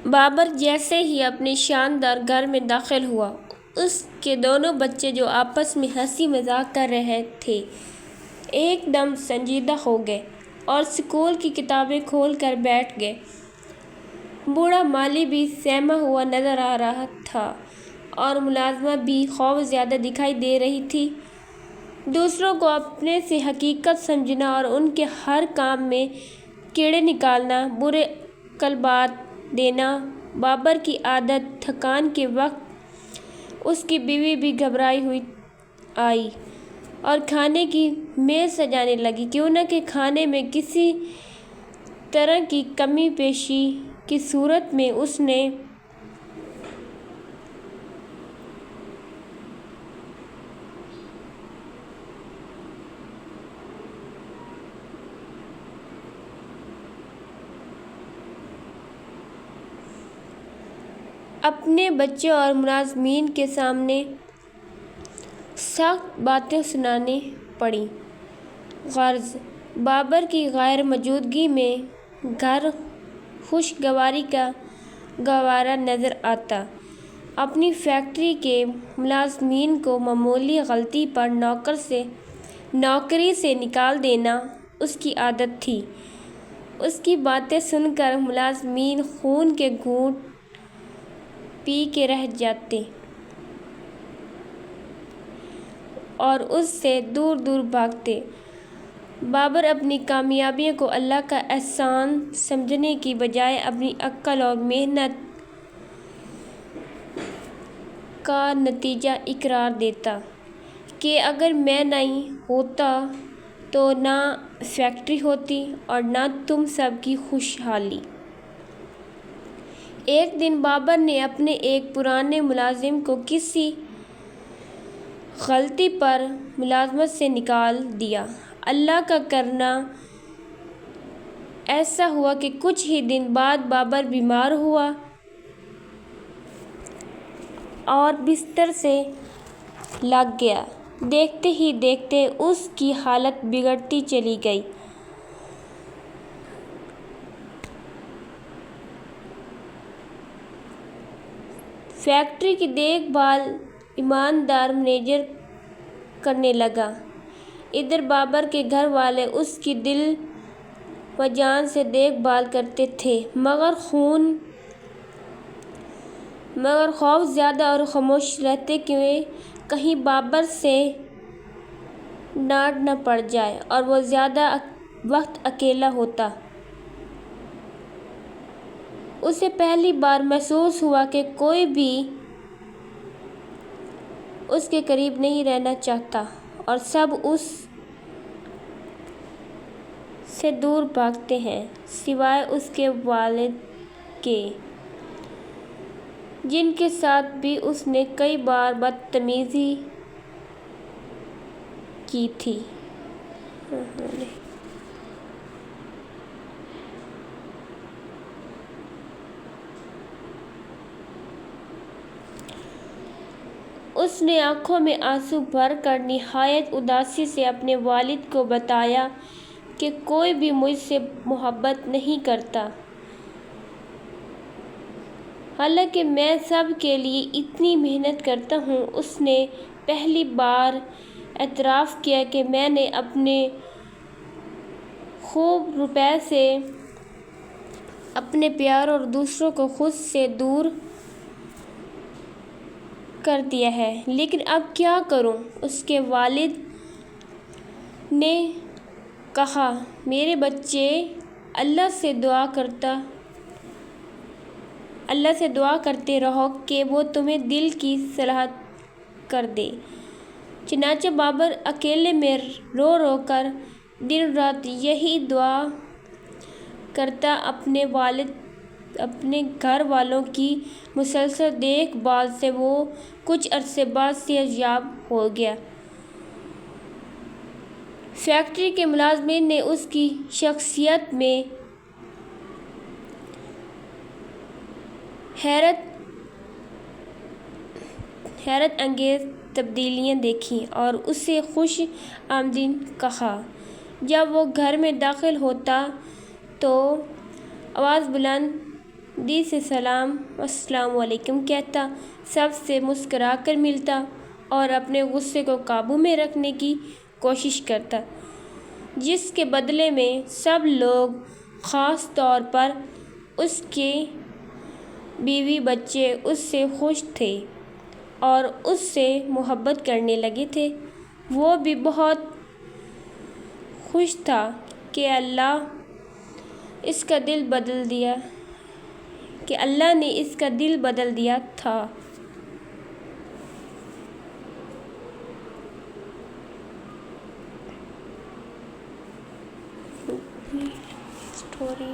بابر جیسے ہی اپنے شاندار گھر میں داخل ہوا، اس کے دونوں بچے جو آپس میں ہنسی مذاق کر رہے تھے ایک دم سنجیدہ ہو گئے اور اسکول کی کتابیں کھول کر بیٹھ گئے۔ بوڑھا مالی بھی سہما ہوا نظر آ رہا تھا اور ملازمہ بھی خوف زدہ دکھائی دے رہی تھی۔ دوسروں کو اپنے سے حقیقت سمجھنا اور ان کے ہر کام میں کیڑے نکالنا، برے کلمات دینا بابر کی عادت۔ تھکان کے وقت اس کی بیوی بھی گھبرائی ہوئی آئی اور کھانے کی میز سجانے لگی، کیوں نہ کہ کھانے میں کسی طرح کی کمی پیشی کی صورت میں اس نے اپنے بچوں اور ملازمین کے سامنے سخت باتیں سنانی پڑیں۔ غرض بابر کی غیر موجودگی میں گھر خوشگواری کا گہوارہ نظر آتا۔ اپنی فیکٹری کے ملازمین کو معمولی غلطی پر نوکری سے نکال دینا اس کی عادت تھی۔ اس کی باتیں سن کر ملازمین خون کے گھونٹ پی کے رہ جاتے اور اس سے دور دور بھاگتے۔ بابر اپنی کامیابیوں کو اللہ کا احسان سمجھنے کی بجائے اپنی عقل اور محنت کا نتیجہ قرار دیتا کہ اگر میں نہیں ہوتا تو نہ فیکٹری ہوتی اور نہ تم سب کی خوشحالی۔ ایک دن بابر نے اپنے ایک پرانے ملازم کو کسی غلطی پر ملازمت سے نکال دیا۔ اللہ کا کرنا ایسا ہوا کہ کچھ ہی دن بعد بابر بیمار ہوا اور بستر سے لگ گیا۔ دیکھتے ہی دیکھتے اس کی حالت بگڑتی چلی گئی۔ فیکٹری کی دیکھ بھال ایماندار مینیجر کرنے لگا۔ ادھر بابر کے گھر والے اس کی دل و جان سے دیکھ بھال کرتے تھے، مگر خوف زدہ اور خاموش رہتے کہ کہیں بابر سے ڈانٹ نہ پڑ جائے اور وہ زیادہ وقت اکیلا ہوتا۔ اسے پہلی بار محسوس ہوا کہ کوئی بھی اس کے قریب نہیں رہنا چاہتا اور سب اس سے دور بھاگتے ہیں، سوائے اس کے والد کے، جن کے ساتھ بھی اس نے کئی بار بدتمیزی کی تھی۔ اس نے آنکھوں میں آنسو بھر کر نہایت اداسی سے اپنے والد کو بتایا کہ کوئی بھی مجھ سے محبت نہیں کرتا، حالانکہ میں سب کے لیے اتنی محنت کرتا ہوں۔ اس نے پہلی بار اعتراف کیا کہ میں نے اپنے خوب روپے سے اپنے پیار اور دوسروں کو خود سے دور کر دیا ہے، لیکن اب کیا کروں؟ اس کے والد نے کہا، میرے بچے، اللہ سے دعا کرتے رہو کہ وہ تمہیں دل کی صلاح کر دے۔ چنانچہ بابر اکیلے میں رو رو کر دن رات یہی دعا کرتا۔ اپنے گھر والوں کی مسلسل دیکھ بھال سے وہ کچھ عرصے بعد صحت یاب ہو گیا۔ فیکٹری کے ملازمین نے اس کی شخصیت میں حیرت انگیز تبدیلیاں دیکھیں اور اسے خوش آمدید کہا۔ جب وہ گھر میں داخل ہوتا تو آواز بلند دی سے سلام السلام علیکم کہتا، سب سے مسکرا کر ملتا اور اپنے غصے کو قابو میں رکھنے کی کوشش کرتا، جس کے بدلے میں سب لوگ، خاص طور پر اس کے بیوی بچے، اس سے خوش تھے اور اس سے محبت کرنے لگے تھے۔ وہ بھی بہت خوش تھا کہ اللہ نے اس کا دل بدل دیا تھا۔ اسٹوری